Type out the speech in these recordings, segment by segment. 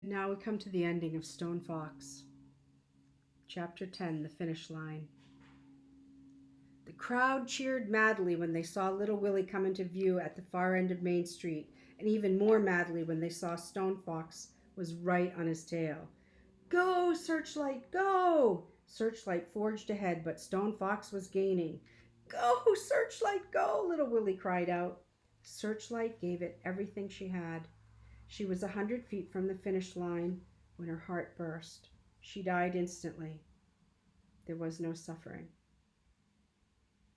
And now we come to the ending of Stone Fox. Chapter 10, The Finish Line. The crowd cheered madly when they saw little Willie come into view at the far end of Main Street, and even more madly when they saw Stone Fox was right on his tail. "Go, Searchlight, go!" Searchlight forged ahead, but Stone Fox was gaining. "Go, Searchlight, go!" little Willie cried out. Searchlight gave it everything she had. She was 100 feet from the finish line when her heart burst. She died instantly. There was no suffering.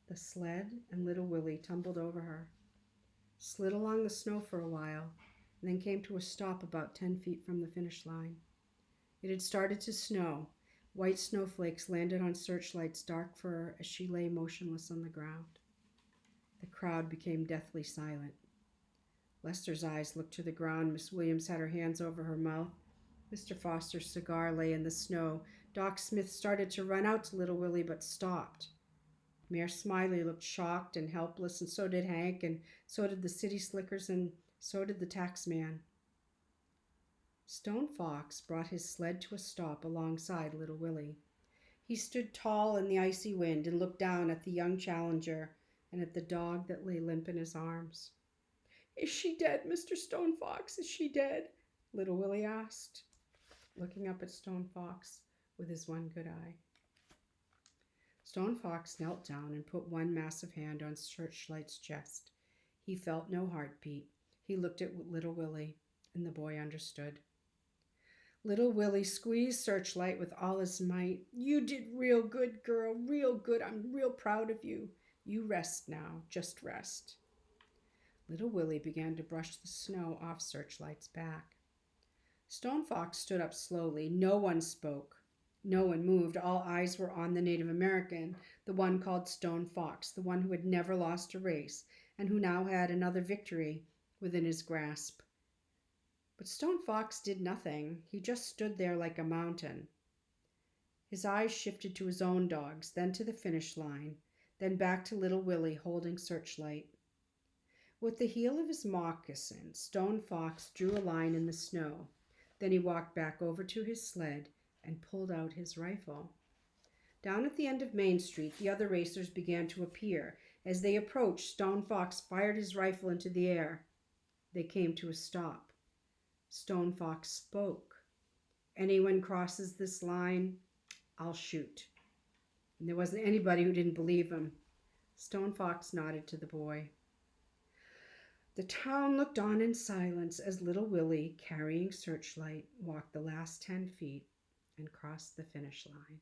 The sled and little Willie tumbled over her, slid along the snow for a while, and then came to a stop about 10 feet from the finish line. It had started to snow. White snowflakes landed on Searchlight's dark fur as she lay motionless on the ground. The crowd became deathly silent. Lester's eyes looked to the ground. Miss Williams had her hands over her mouth. Mr. Foster's cigar lay in the snow. Doc Smith started to run out to little Willie, but stopped. Mayor Smiley looked shocked and helpless, and so did Hank, and so did the city slickers, and so did the tax man. Stone Fox brought his sled to a stop alongside little Willie. He stood tall in the icy wind and looked down at the young challenger and at the dog that lay limp in his arms. "Is she dead, Mr. Stone Fox? Is she dead?" little Willie asked, looking up at Stone Fox with his one good eye. Stone Fox knelt down and put one massive hand on Searchlight's chest. He felt no heartbeat. He looked at little Willie, and the boy understood. Little Willie squeezed Searchlight with all his might. "You did real good, girl, real good. I'm real proud of you. You rest now, just rest." Little Willie began to brush the snow off Searchlight's back. Stone Fox stood up slowly. No one spoke. No one moved. All eyes were on the Native American, the one called Stone Fox, the one who had never lost a race, and who now had another victory within his grasp. But Stone Fox did nothing. He just stood there like a mountain. His eyes shifted to his own dogs, then to the finish line, then back to little Willie holding Searchlight. With the heel of his moccasin, Stone Fox drew a line in the snow. Then he walked back over to his sled and pulled out his rifle. Down at the end of Main Street, the other racers began to appear. As they approached, Stone Fox fired his rifle into the air. They came to a stop. Stone Fox spoke. "Anyone crosses this line, I'll shoot." And there wasn't anybody who didn't believe him. Stone Fox nodded to the boy. The town looked on in silence as little Willie, carrying Searchlight, walked the last 10 feet and crossed the finish line.